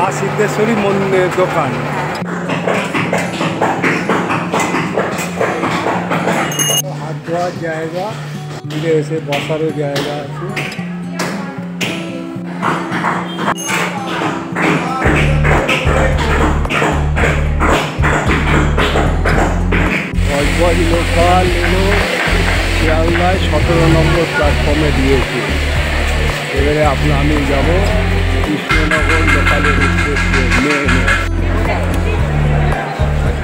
মা সিদ্ধেশ্বরী মন্দির দোকান। হাত ধোয়ার জায়গা, মিলে এসে বসারও জায়গা আছে। বজবজ লোকাল এলো শিয়ালদায় 17 নম্বর প্ল্যাটফর্মে দিয়েছে। এবারে আমি যাব কৃষ্ণনগর লোকালের উদ্দেশ্যে।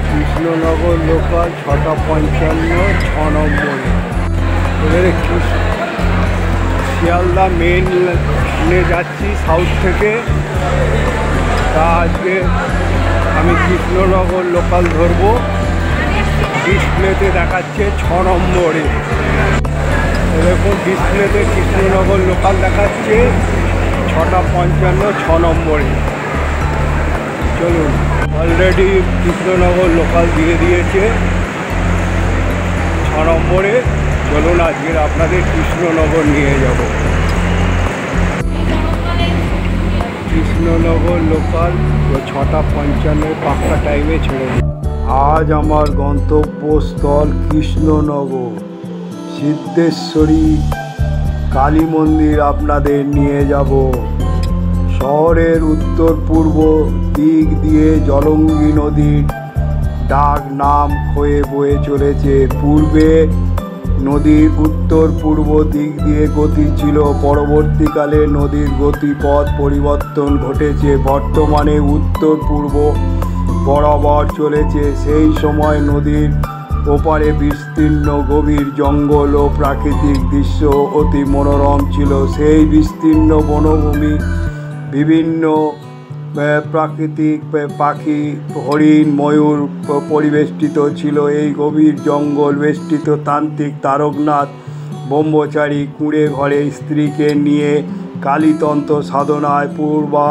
কৃষ্ণনগর লোকাল 6:55, 6 নম্বরে। এবারে শিয়ালদা মেইনে যাচ্ছি সাউথ থেকে। তা আজকে আমি কৃষ্ণনগর লোকাল ধরবো। ডিসপ্লেতে দেখাচ্ছে 6 নম্বরে। এরকম ডিসপ্লেতে কৃষ্ণনগর লোকাল দেখাচ্ছে 6:55, 6 নম্বরে। চলুন, অলরেডি কৃষ্ণনগর লোকাল দিয়ে দিয়েছে 6 নম্বরে। চলুন আজকের আপনাদের কৃষ্ণনগর নিয়ে যাব। কৃষ্ণনগর লোকাল 6:55 পাক্কা টাইমে ছেড়ে দিই। আজ আমার গন্তব্যস্থল কৃষ্ণনগর। সিদ্ধেশ্বরী কালী মন্দির আপনাদের নিয়ে যাব। শহরের উত্তর পূর্ব দিক দিয়ে জলঙ্গি নদীর ডাক নাম হয়ে বয়ে চলেছে। পূর্বে নদীর উত্তর পূর্ব দিক দিয়ে গতি ছিল, পরবর্তীকালে নদীর গতিপথ পরিবর্তন ঘটেছে। বর্তমানে উত্তর পূর্ব বরাবর চলেছে। সেই সময় নদীর ওপারে বিস্তীর্ণ গভীর জঙ্গল ও প্রাকৃতিক দৃশ্য অতি মনোরম ছিল। সেই বিস্তীর্ণ বনভূমি বিভিন্ন প্রাকৃতিক পাখি, হরিণ, ময়ূর পরিবেষ্টিত ছিল। এই গভীর জঙ্গল বেষ্টিত তান্ত্রিক তারকনাথ ব্রহ্মচারী কুঁড়ে ঘরে স্ত্রীকে নিয়ে কালীতন্ত্র সাধনায় পূর্বা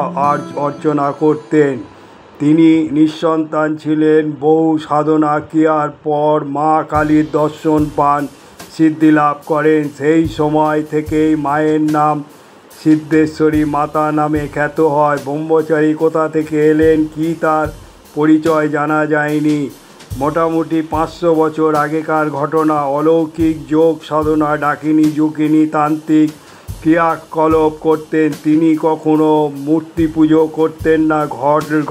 অর্চনা করতেন। তিনি নিঃসন্তান ছিলেন। বহু সাধনা ক্রিয়ার পর মা কালীর দর্শন পান, সিদ্ধি লাভ করেন। সেই সময় থেকেই মায়ের নাম সিদ্ধেশ্বরী মাতা নামে খ্যাত হয়। ব্রহ্মচারী কোথা থেকে এলেন, কি তার পরিচয় জানা যায়নি। মোটামুটি 500 বছর আগেকার ঘটনা। অলৌকিক যোগ সাধনা, ডাকিনী যোগিনী তান্ত্রিক ক্রিয়াকলাপ করতেন। তিনি কখনো মূর্তি পুজো করতেন না।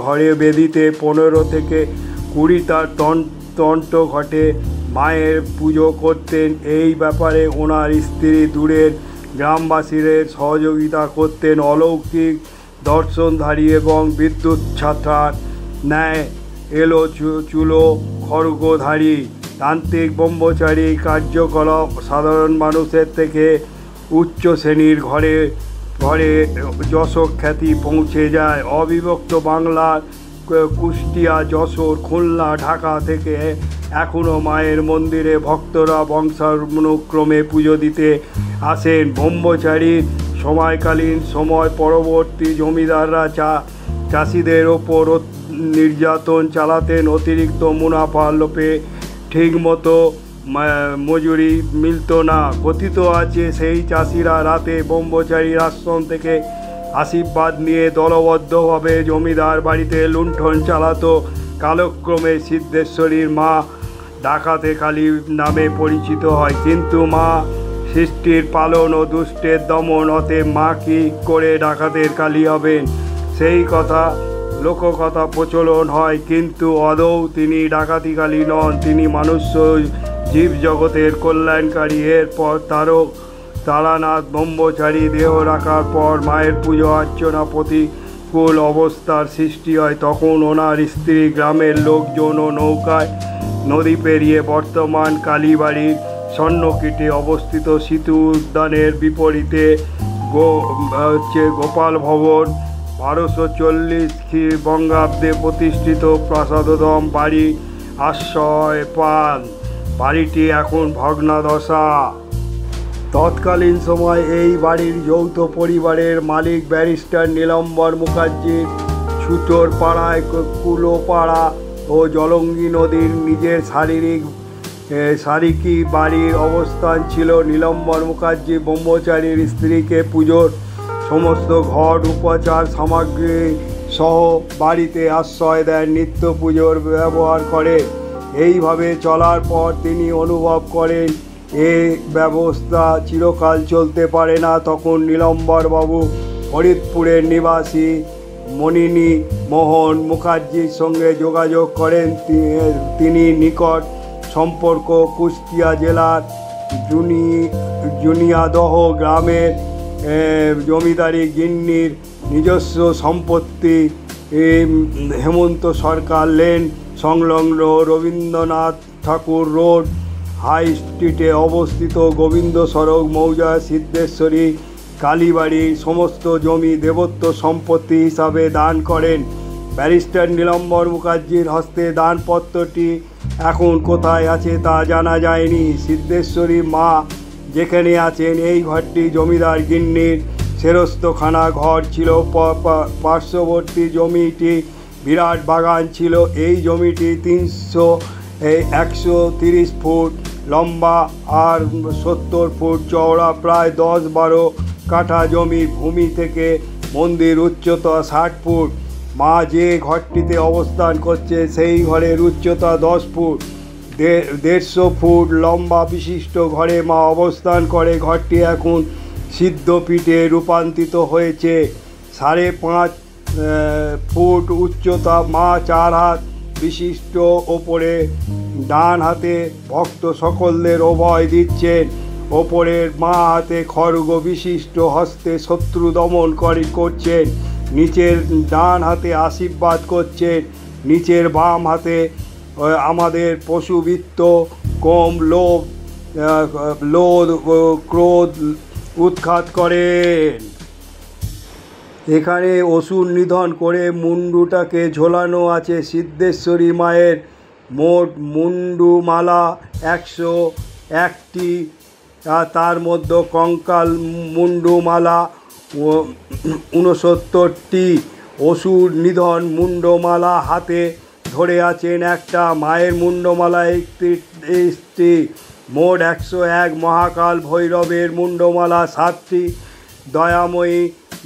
ঘরে বেদিতে 15 থেকে 20টা তন্ত্র ঘটে মায়ের পুজো করতেন। এই ব্যাপারে ওনার স্ত্রী দূরের গ্রামবাসীদের সহযোগিতা করতেন। অলৌকিক দর্শনধারী এবং বিদ্যুৎ ছাত্রার ন্যায় এলো চুলো খড়গধারী তান্ত্রিক ব্রহ্মচারী কার্যকলাপ সাধারণ মানুষের থেকে উচ্চ শ্রেণীর ঘরে ঘরে যশোর খ্যাতি পৌঁছে যায়। অবিভক্ত বাংলার কুষ্টিয়া, যশোর, খুলনা, ঢাকা থেকে এখনও মায়ের মন্দিরে ভক্তরা বংশানুক্রমে পুজো দিতে আসেন। ব্রহ্মচারীর সময়কালীন সময় পরবর্তী জমিদাররা চাষিদের ওপর নির্যাতন চালাতেন। অতিরিক্ত মুনাফার লোভে ঠিকমতো মজুরি মিলত না। কথিত আছে সেই চাষিরা রাতে ব্রহ্মচারীর আশ্রম থেকে আশীর্বাদ নিয়ে দলবদ্ধভাবে জমিদার বাড়িতে লুণ্ঠন চালাতো। কালক্রমে সিদ্ধেশ্বরীর মা ডাকাতে কালী নামে পরিচিত হয়। কিন্তু মা সৃষ্টির পালন ও দুষ্টের দমন, অতএব মা কী করে ডাকাতের কালী হবেন সেই কথা লোককথা প্রচলন হয়। কিন্তু আদৌ তিনি ডাকাতি কালী নন, তিনি মানুষ জীবজগতের কল্যাণকারী। এরপর তারানাথ ব্রহ্মচারী দেহ রাখার পর মায়ের পুজো অর্চনা প্রতিকূল অবস্থার সৃষ্টি হয়। তখন ওনার স্ত্রী গ্রামের লোকজন নৌকায় নদী পেরিয়ে বর্তমান কালীবাড়ির স্বর্ণকীটে অবস্থিত সিতু উদ্যানের বিপরীতে গোপাল ভবন 1240 বঙ্গাব্দে প্রতিষ্ঠিত প্রাসাদোদ্যম বাড়ি আশ্রয় পান। বাড়িটি এখন ভগ্নাদশা। তৎকালীন সময় এই বাড়ির যৌথ পরিবারের মালিক ব্যারিস্টার নীলম্বর মুখার্জির ছুটোর পাড়ায় কুলোপাড়া ও জলঙ্গি নদীর নিজের সারিকি বাড়ির অবস্থান ছিল। নীলম্বর মুখার্জি ব্রহ্মচারীর স্ত্রীকে পুজোর সমস্ত ঘট উপচার সামগ্রী সহ বাড়িতে আশ্রয় দেন, নিত্য পুজোর ব্যবহার করে। এইভাবে চলার পর তিনি অনুভব করেন এ ব্যবস্থা চিরকাল চলতে পারে না। তখন নীলম্বরবাবু ফরিদপুরের নিবাসী মনিনী মোহন মুখার্জির সঙ্গে যোগাযোগ করেন। তিনি নিকট সম্পর্ক কুষ্টিয়া জেলার জুনিয়াদহ গ্রামের জমিদারি গিন্নির নিজস্ব সম্পত্তি হেমন্ত সরকার লেন সংলগ্ন রবীন্দ্রনাথ ঠাকুর রোড হাই স্ট্রিটে অবস্থিত গোবিন্দ সড়ক মৌজা সিদ্ধেশ্বরী কালীবাড়ির সমস্ত জমি দেবত্ব সম্পত্তি হিসাবে দান করেন। ব্যারিস্টার নীলম্বর মুখার্জির হস্তে দানপত্রটি এখন কোথায় আছে তা জানা যায়নি। সিদ্ধেশ্বরী মা যেখানে আছেন এই ঘরটি জমিদার গিন্নির সেরস্তখানা ঘর ছিল। পার্শ্ববর্তী জমিটি বিরাট বাগান ছিল। এই জমিটি 130 ফুট লম্বা আর 70 ফুট চওড়া, প্রায় 10-12 কাঠা জমি। ভূমি থেকে মন্দির উচ্চতা 60 ফুট। মা যে ঘরটিতে অবস্থান করছে সেই ঘরের উচ্চতা 10 ফুট। 150 ফুট লম্বা বিশিষ্ট ঘরে মা অবস্থান করে। ঘরটি এখন সিদ্ধপীঠে রূপান্তরিত হয়েছে। 5.5 ফুট উচ্চতা। মা 4 হাত বিশিষ্ট। ওপরে ডান হাতে ভক্ত সকলদের অভয় দিচ্ছেন। ওপরের মা হাতে খড়গ বিশিষ্ট হস্তে শত্রু দমন করছেন। নিচের ডান হাতে আশীর্বাদ করছেন। নিচের বাম হাতে আমাদের পশুবৃত্ত কম লোভ ক্রোধ উৎখাত করেন। এখানে অসুর নিধন করে মুন্ডুটাকে ঝোলানো আছে। সিদ্ধেশ্বরী মায়ের মোট মুন্ডুমালা 101টি, তার মধ্যে কঙ্কাল মুন্ডুমালা 69টি। অসুর নিধন মুন্ডমালা হাতে ধরে আছেন একটা। মায়ের মুন্ডমালা 31টি। মোট 101। মহাকাল ভৈরবের মুন্ডমালা 7টি। দয়াময়ী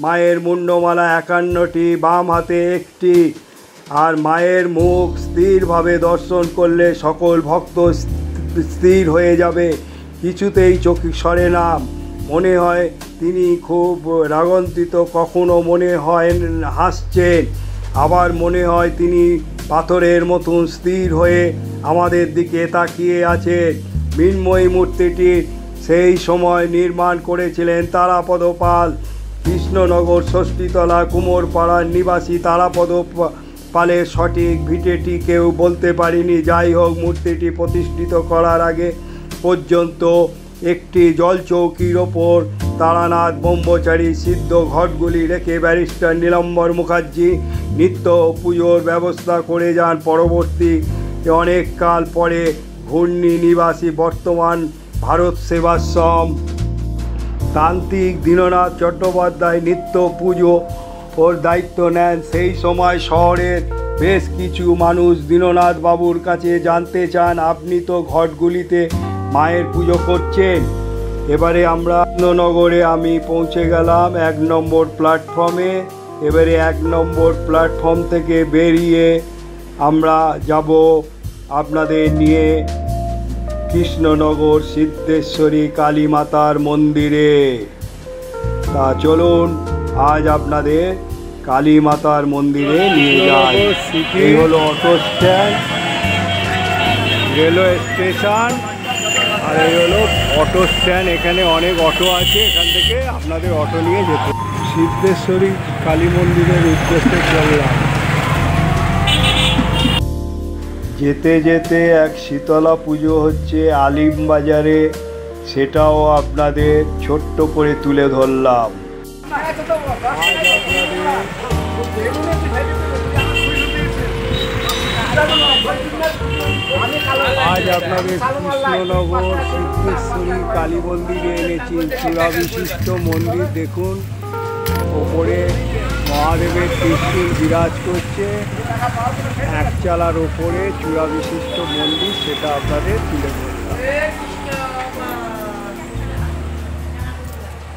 মায়ের মুন্ডমালা 51টি। বাম হাতে 1টি। আর মায়ের মুখ স্থিরভাবে দর্শন করলে সকল ভক্ত স্থির হয়ে যাবে, কিছুতেই চোখ সরে না। মনে হয় তিনি খুব রাগান্বিত, কখনো মনে হয় হাসছেন, আবার মনে হয় তিনি পাথরের মতন স্থির হয়ে আমাদের দিকে তাকিয়ে আছেন। মৃন্ময়ী মূর্তিটির সেই সময় নির্মাণ করেছিলেন তারাপদ পাল। কৃষ্ণনগর ষষ্ঠীতলা কুমোরপাড়ার নিবাসী তারাপদ পালের সঠিক ভিটেটি কেউ বলতে পারেনি। যাই হোক, মূর্তিটি প্রতিষ্ঠিত করার আগে পর্যন্ত একটি জলচৌকির ওপর তারানাথ ব্রহ্মচারী সিদ্ধ ঘটগুলি রেখে ব্যারিস্টার নীলম্বর মুখার্জি নিত্য পুজোর ব্যবস্থা করে যান। পরবর্তী অনেক কাল পরে ঘূর্ণি নিবাসী বর্তমান ভারত সেবাশ্রম তান্ত্রিক দীননাথ চট্টোপাধ্যায় নিত্য পুজো ওর দায়িত্ব নেন। সেই সময় শহরের বেশ কিছু মানুষ দীননাথ বাবুর কাছে জানতে চান, আপনি তো ঘটগুলিতে মায়ের পুজো করছেন। এবারে আমরা নগরে আমি পৌঁছে গেলাম 1 নম্বর প্ল্যাটফর্মে। এবারে 1 নম্বর প্ল্যাটফর্ম থেকে বেরিয়ে আমরা যাব আপনাদের নিয়ে কৃষ্ণনগর সিদ্ধেশ্বরী কালী মাতার মন্দিরে। তা চলুন আজ আপনাদের কালী মাতার মন্দিরে নিয়ে যাই। এই হলো অটো স্ট্যান্ড, রেলওয়ে স্টেশন, আর এই হলো অটো স্ট্যান্ড। এখানে অনেক অটো আছে, এখান থেকে আপনাদের অটো নিয়ে যেতে। সিদ্ধেশ্বরী কালী মন্দিরের উদ্দেশ্যে চললাম। যেতে যেতে এক শীতলা পুজো হচ্ছে আলিমবাজারে, সেটাও আপনাদের ছোট্ট করে তুলে ধরলাম। আজ আপনাদের কৃষ্ণনগর সিদ্ধেশ্বরী কালী মন্দিরে এনেছি। চূড়া বিশিষ্ট মন্দির দেখুন, ওপরে মহাদেবের ত্রিশূল বিরাজ করছে। একচালার ওপরে চূড়া বিশিষ্ট মন্দির, সেটা আপনাদের তুলে ধরলাম।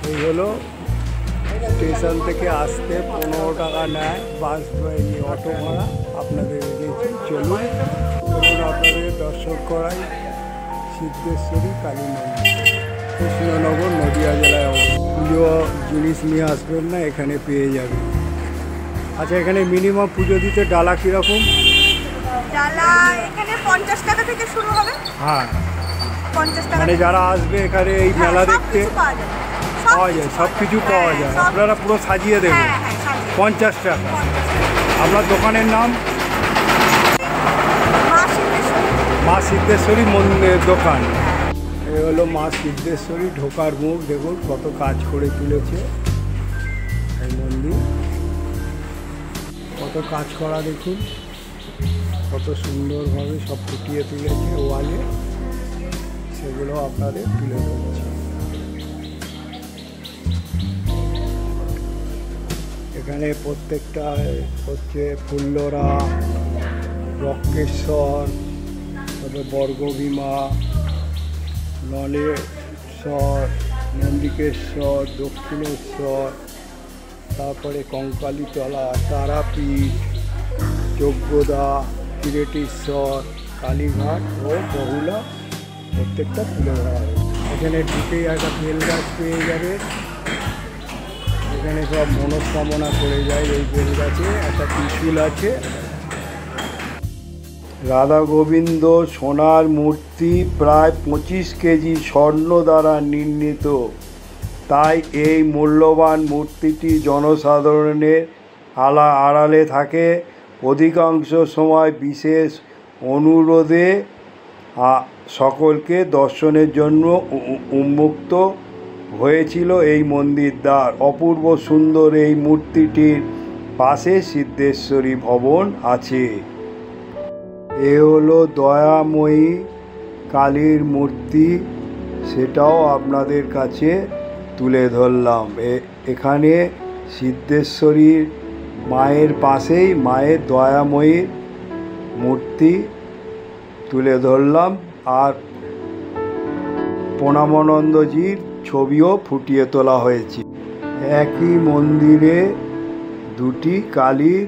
এই হলো স্টেশন থেকে আসতে 15 টাকা নেয় বাস অটো ভাড়া। আপনাদের রেখেছি, চলুন আপনাদের দর্শন করাই সিদ্ধেশ্বরী কালী মন্দির, কৃষ্ণনগর, নদিয়া জেলায় অবস্থিত। পুজো জিনিস নিয়ে আসবেন না, এখানে পেয়ে যাবেন। আচ্ছা, এখানে মিনিমাম পুজো দিতে ডালা কীরকম? ডালা এখানে 50 টাকা থেকে শুরু হবে। হ্যাঁ, 50 টাকা। মানে যারা আসবে এখানে এই মেলা দেখতে পাওয়া যায়, সব কিছু পাওয়া যায়। আপনারা পুরো সাজিয়ে দেবেন। 50 টাকা। আপনার দোকানের নাম? মা সিদ্ধেশ্বরী মন্দির দোকান। এই হলো মা সিদ্ধেশ্বরী ঢোকার মুখ। দেখুন কত কাজ করে তুলেছে এই মন্দির, কত কাজ করা দেখুন, কত সুন্দরভাবে সব ফুটিয়ে তুলেছে ওয়ালে, সেগুলো আপনাদের তুলে ধরছে। এখানে প্রত্যেকটা হচ্ছে ফুল্লরা, রক্তেশ্বর, তবে বর্গভীমা, নলেশ্বর, নন্দিকেশ্বর, দক্ষিণেশ্বর, তারপরে কঙ্কালীতলা, তারাপীঠ, যজ্ঞদা, কিরেটেশ্বর, কালীঘাট ও বহুলা প্রত্যেকটা তুলে ধরা হয়। এখানে ঢুকেই একটা বেল গাছ পেয়ে যাবে। এখানে সব মনস্কামনা করে যায় এই বেল গাছে। একটা ত্রিশূল আছে। রাধা গোবিন্দ সোনার মূর্তি, প্রায় 25 কেজি স্বর্ণ দ্বারা নির্মিত। তাই এই মূল্যবান মূর্তিটি জনসাধারণের আড়ালে থাকে। অধিকাংশ সময় বিশেষ অনুরোধে সকলকে দর্শনের জন্য উন্মুক্ত হয়েছিল এই মন্দির দ্বার। অপূর্ব সুন্দর এই মূর্তিটির পাশে সিদ্ধেশ্বরী ভবন আছে। এ হলো দয়াময়ী কালীর মূর্তি, সেটাও আপনাদের কাছে তুলে ধরলাম। এখানে সিদ্ধেশ্বরীর মায়ের পাশেই মায়ের দয়াময়ীর মূর্তি তুলে ধরলাম, আর প্রণামানন্দজির ছবিও ফুটিয়ে তোলা হয়েছে। একই মন্দিরে দুটি কালীর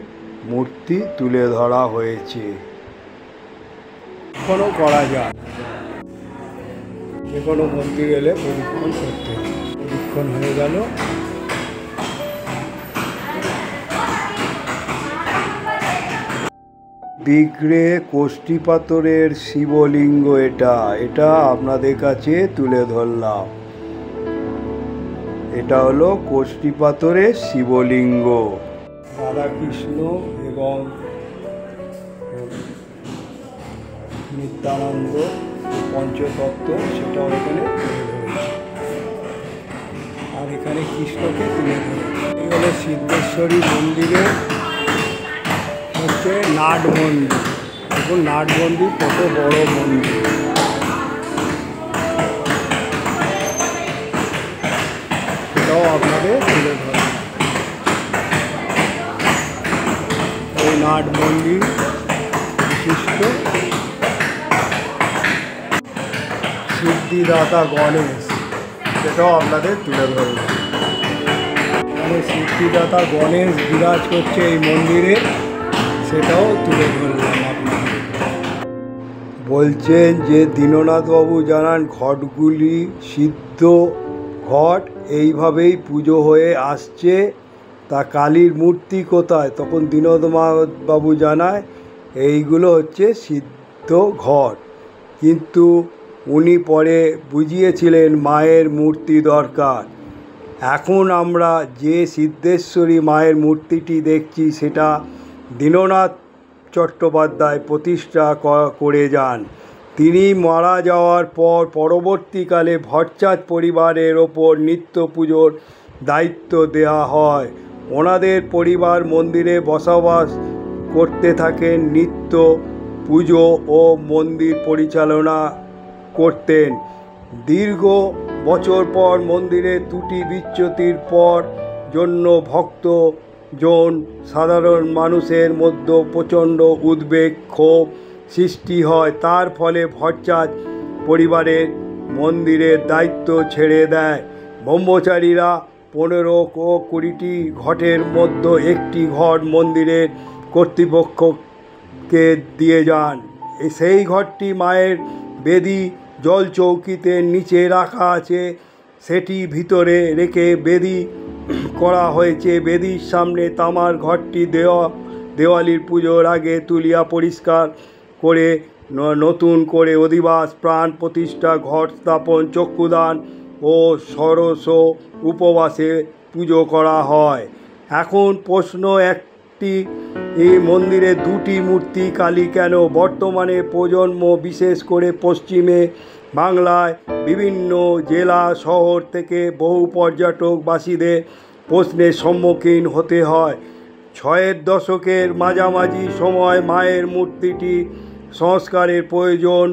মূর্তি তুলে ধরা হয়েছে। এখনও করা যায়, যে কোনো মন্দির এলে পরীক্ষণ করতে হবে। পরীক্ষণ হয়ে গেল। বিগ্রে কোষ্ঠী পাথরের শিবলিঙ্গ, এটা আপনাদের কাছে তুলে ধরলাম। এটা হলো কোষ্ঠী পাথরের শিবলিঙ্গ। রাধাকৃষ্ণ এবং নিত্যানন্দ পঞ্চতত্ত্ব সেটাও এখানে তুলে ধরেছে, আর এখানে কৃষ্ণকে তুলে ধরেছে। এই হলো সিদ্ধেশ্বরী মন্দিরে হচ্ছে নাট মন্দির। দেখুন নাট মন্দির কত বড় মন্দির। সেটাও আপনাদের তুলে ধরে। এই নাট মন্দির বিশিষ্ট সিদ্ধিদাতা গণেশ, সেটাও আপনাদের তুলে ধরলাম। এখানে সিদ্ধিদাতা গণেশ বিরাজ করছে এই মন্দিরে, সেটাও তুলে ধরলাম আপনাদের। বলছেন যে দীননাথবাবু জানান ঘটগুলি সিদ্ধ ঘট, এইভাবেই পুজো হয়ে আসছে। তা কালীর মূর্তি কোথায়? তখন দীননাথবাবু জানায় এইগুলো হচ্ছে সিদ্ধ ঘট, কিন্তু উনি পরে বুঝিয়েছিলেন মায়ের মূর্তি দরকার। এখন আমরা যে সিদ্ধেশ্বরী মায়ের মূর্তিটি দেখছি সেটা দীননাথ চট্টোপাধ্যায় প্রতিষ্ঠা করে যান। তিনি মারা যাওয়ার পর পরবর্তীকালে ভট্টাচার্য পরিবারের ওপর নিত্য পুজোর দায়িত্ব দেওয়া হয়। ওনাদের পরিবার মন্দিরে বসবাস করতে থাকেন, নিত্য পুজো ও মন্দির পরিচালনা করতেন। দীর্ঘ বছর পর মন্দিরে ত্রুটি বিচ্যুতির পর জন্য ভক্তজন সাধারণ মানুষের মধ্যে প্রচণ্ড উদ্বেগ ক্ষোভ সৃষ্টি হয়। তার ফলে ভট্টাচার্য পরিবারের মন্দিরের দায়িত্ব ছেড়ে দেয়। ব্রহ্মচারীরা 15-20টি ঘটের মধ্যে একটি ঘট মন্দিরের কর্তৃপক্ষকে দিয়ে যান। সেই ঘরটি মায়ের বেদি জলচৌকিতে নিচে রাখা আছে, সেটি ভিতরে রেখে বেদি করা হয়েছে। বেদির সামনে তামার ঘরটি দেওয়ালির পুজোর আগে তুলিয়া পরিষ্কার করে নতুন করে অধিবাস প্রাণ প্রতিষ্ঠা, ঘট স্থাপন, চক্ষুদান ও ষোড়শ উপবাসে পুজো করা হয়। এখন প্রশ্ন একটি, এই মন্দিরে দুটি মূর্তি কালী কেন? বর্তমানে প্রজন্ম, বিশেষ করে পশ্চিমে বাংলায় বিভিন্ন জেলা শহর থেকে বহু পর্যটকবাসীদের প্রশ্নের সম্মুখীন হতে হয়। 60-এর দশকের মাঝামাঝি সময় মায়ের মূর্তিটি সংস্কারের প্রয়োজন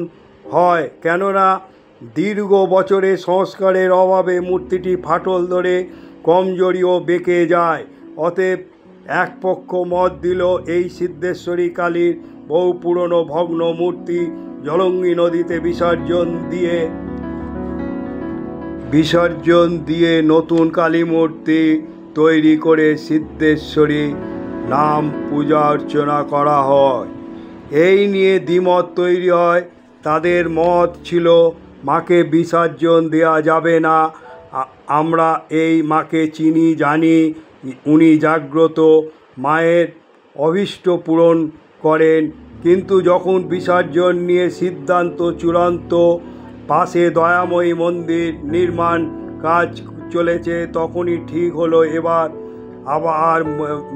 হয়, কেননা দীর্ঘ বছরের সংস্কারের অভাবে মূর্তিটি ফাটল ধরে কমজোরি ও বেঁকে যায়। অতএব এক পক্ষ মত দিল এই সিদ্ধেশ্বরী কালীর বহু পুরনো ভগ্ন মূর্তি জলঙ্গি নদীতে বিসর্জন দিয়ে নতুন কালী মূর্তি তৈরি করে সিদ্ধেশ্বরী নাম পূজা অর্চনা করা হয়। এই নিয়ে দ্বিমত তৈরি হয়। তাদের মত ছিল মাকে বিসর্জন দেওয়া যাবে না, আমরা এই মাকে চিনি, জানি, উনি জাগ্রত, মায়ের অভীষ্ট পূরণ করেন। কিন্তু যখন বিসর্জন নিয়ে সিদ্ধান্ত চূড়ান্ত, পাশে দয়াময়ী মন্দির নির্মাণ কাজ চলেছে, তখনই ঠিক হলো এবার আবার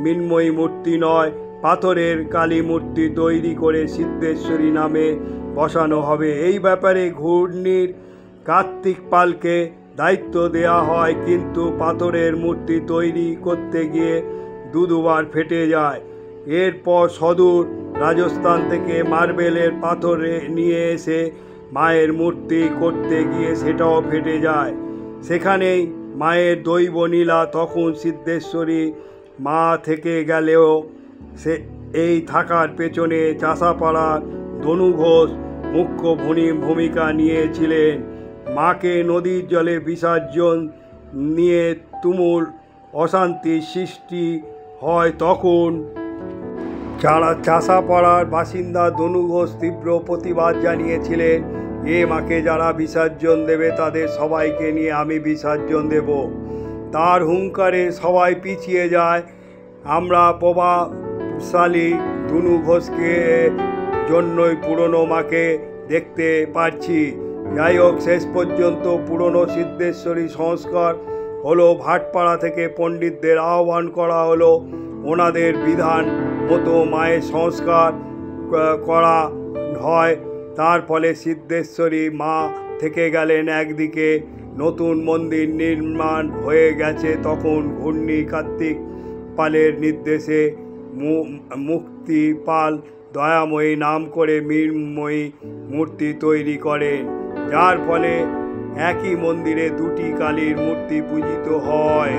মৃন্ময়ী মূর্তি নয়, পাথরের কালী মূর্তি তৈরি করে সিদ্ধেশ্বরী নামে বসানো হবে। এই ব্যাপারে ঘূর্ণির কার্তিক পালকে দায়িত্ব দেওয়া হয়, কিন্তু পাথরের মূর্তি তৈরি করতে গিয়ে দুবার ফেটে যায়। এরপর সদূর রাজস্থান থেকে মার্বেলের পাথর নিয়ে এসে মায়ের মূর্তি করতে গিয়ে সেটাও ফেটে যায়। সেখানেই মায়ের দৈব লীলা। তখন সিদ্ধেশ্বরী মা থেকে গেলেও এই থাকার পেছনে চাষাপাড়ার ধনু ঘোষ মুখ্য ভূমিকা নিয়েছিলেন। মাকে নদীর জলে বিসর্জন নিয়ে তুমুল অশান্তির সৃষ্টি হয়। তখন চাষাপাড়ার বাসিন্দা ধনু ঘোষ তীব্র প্রতিবাদ জানিয়েছিলেন, এ মাকে যারা বিসর্জন দেবে তাদের সবাইকে নিয়ে আমি বিসর্জন দেব। তার হুঙ্কারে সবাই পিছিয়ে যায়। আমরা প্রভাবশালী ধনু ঘোষকে জন্যই পুরনো মাকে দেখতে পাচ্ছি। যাই হোক, শেষ পর্যন্ত পুরনো সিদ্ধেশ্বরী সংস্কার হলো। ভাটপাড়া থেকে পণ্ডিতদের আহ্বান করা হলো, ওনাদের বিধান মতো মায়ের সংস্কার করা হয়। তার ফলে সিদ্ধেশ্বরী মা থেকে গেলেন একদিকে, নতুন মন্দির নির্মাণ হয়ে গেছে। তখন ঘূর্ণি কার্তিক পালের নির্দেশে মুক্তি পাল দয়াময়ী নাম করে মৃন্ময়ী মূর্তি তৈরি করেন, যার ফলে একই মন্দিরে দুটি কালীর মূর্তি পূজিত হয়।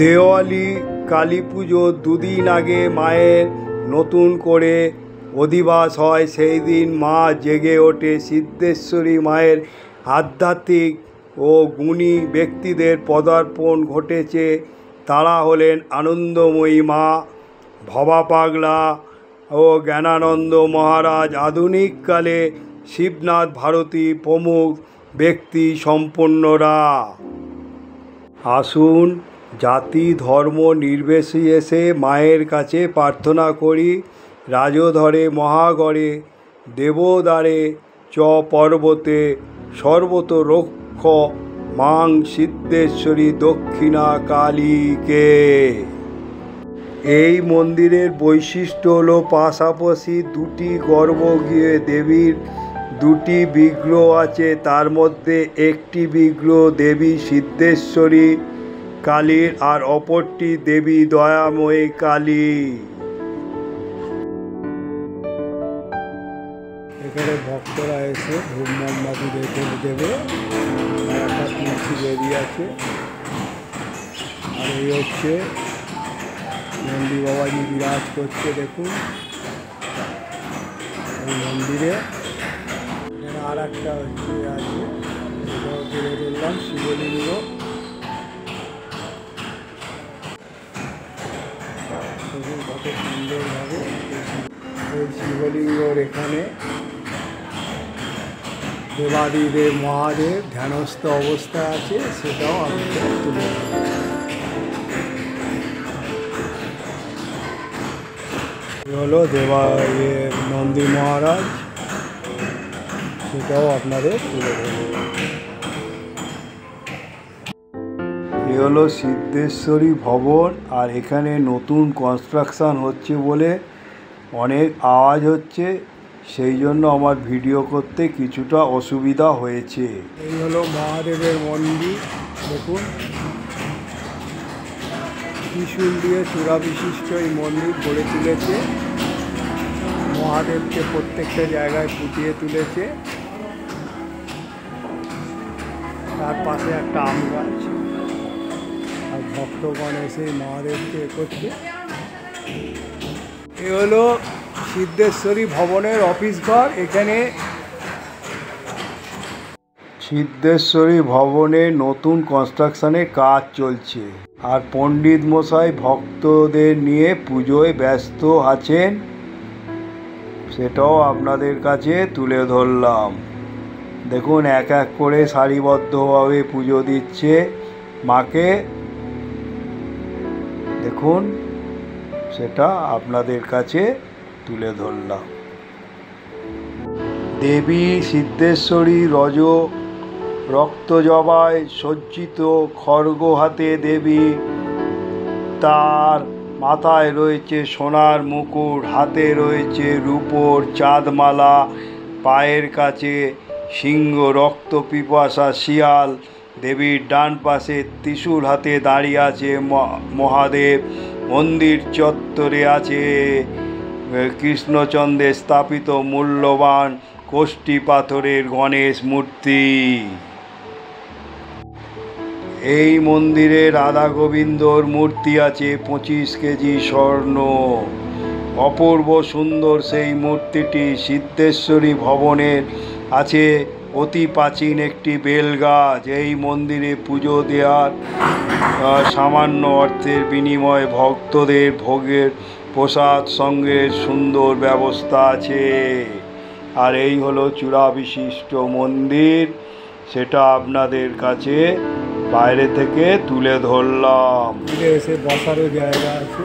দেওয়ালি কালী পুজো দুদিন আগে মায়ের নতুন করে অধিবাস হয়। সেই দিন মা জেগে ওঠে। সিদ্ধেশ্বরী মায়ের আধ্যাত্মিক ও গুণী ব্যক্তিদের পদার্পণ ঘটেছে। তারা হলেন আনন্দময়ী মা, ভবা পাগলা ও জ্ঞানানন্দ মহারাজ, আধুনিককালে শিবনাথ ভারতী প্রমুখ ব্যক্তি সম্পন্নরা। আসুন জাতি ধর্ম নির্বিশেষে মায়ের কাছে প্রার্থনা করি। রাজধরে মহাগড়ে দেবদারে চ পর্বতে সর্বত রক্ষ মাং সিদ্ধেশ্বরী দক্ষিণা কালীকে। এই মন্দিরের বৈশিষ্ট্য হলো পাশাপাশি দুটি গর্ভগৃহে দেবীর দুটি বিগ্রহ আছে। তার মধ্যে একটি বিগ্রহ দেবী সিদ্ধেশ্বরী কালীর আর অপরটি দেবী দয়াময়ী কালী। এখানে ভক্তরা এসে ধূপ মোমবাতি রেখে দেবে। একটা তুলসী বেরিয়ে আছে। আর এই হচ্ছে নন্দী বাবাজি বিরাজ করছে, দেখুন এই মন্দিরে। এখানে আর একটা হচ্ছে আছে, এটাও তুলে ধরলাম, শিবলিঙ্গ। দেখুন কত সুন্দরভাবে ওই শিবলিঙ্গর এখানে দেবাদিদেব মহাদেব ধ্যানস্থ অবস্থায় আছে, সেটাও আপনাদের তুলে ধরলাম। হলো নন্দী মহারাজ, সেটাও আপনাদের তুলে ধরব। এ হলো সিদ্ধেশ্বরী ভবন, আর এখানে নতুন কনস্ট্রাকশান হচ্ছে বলে অনেক আওয়াজ হচ্ছে, সেই জন্য আমার ভিডিও করতে কিছুটা অসুবিধা হয়েছে। এই হলো মহাদেবের মন্দির, দেখুন ত্রিশূল দিয়ে চূড়া বিশিষ্ট এই মন্দির গড়ে তুলেছে। মহাদেবকে প্রত্যেকটা জায়গায় ফুটিয়ে তুলেছে। তার পাশে একটা আম গাছ, আর ভক্তগণ এসে মহাদেবকে করছে। এ হলো সিদ্ধেশ্বরী ভবনের অফিস ঘর। এখানে সিদ্ধেশ্বরী ভবনে নতুন কনস্ট্রাকশনের কাজ চলছে, আর পণ্ডিত মশাই ভক্তদের নিয়ে পুজোয় ব্যস্ত আছেন, সেটাও আপনাদের কাছে তুলে ধরলাম। দেখুন এক এক করে সারিবদ্ধভাবে পুজো দিচ্ছে মাকে, দেখুন সেটা আপনাদের কাছে তুলে ধরলাম। দেবী সিদ্ধেশ্বরী রক্তজবায় সজ্জিত খড়গ হাতে দেবী, তার মাথায় রয়েছে সোনার মুকুট, হাতে রয়েছে রূপোর চাঁদমালা, পায়ের কাছে সিংহ রক্ত পিপাসা শিয়াল। দেবীর ডান পাশে ত্রিশূল হাতে দাঁড়িয়ে আছে মহাদেব। মন্দির চত্বরে আছে কৃষ্ণচন্দ্রে স্থাপিত মূল্যবান কোষ্ঠী পাথরের গণেশ মূর্তি। এই মন্দিরে রাধা গোবিন্দর মূর্তি আছে 25 কেজি স্বর্ণ। অপূর্ব সুন্দর সেই মূর্তিটি। সিদ্ধেশ্বরী ভবনের আছে অতি প্রাচীন একটি বেলগাছ। এই মন্দিরে পুজো দেওয়ার সামান্য অর্থের বিনিময়ে ভক্তদের ভোগের প্রসাদ সঙ্গে সুন্দর ব্যবস্থা আছে। আর এই হলো চূড়া বিশিষ্ট মন্দির, সেটা আপনাদের কাছে বাইরে থেকে তুলে ধরলাম। এসে বসারও জায়গা আছে,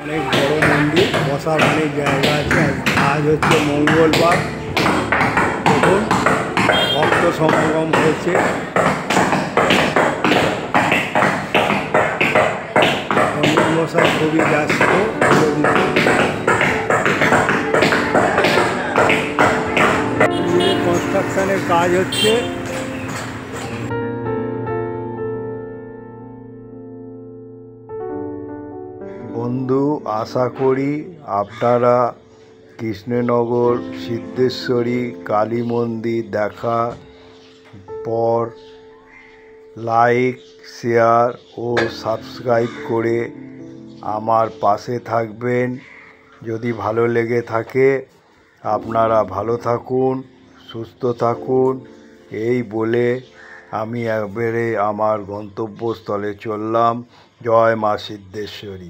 অনেক বড় মন্দির, বসার অনেক জায়গা আছে। আজ হচ্ছে মঙ্গলবার, দেখুন ভক্ত সমাগম হয়েছে। পণ্ডিত মশাই খুবই ব্যস্ত, কনস্ট্রাকশনের কাজ হচ্ছে। বন্ধু, আশা করি আপনারা কৃষ্ণনগর সিদ্ধেশ্বরী কালী মন্দির দেখার পর লাইক, শেয়ার ও সাবস্ক্রাইব করে আমার পাশে থাকবেন। যদি ভালো লেগে থাকে আপনারা ভালো থাকুন, সুস্থ থাকুন। এই বলে আমি একবারে আমার গন্তব্যস্থলে চললাম। জয় মা সিদ্ধেশ্বরী।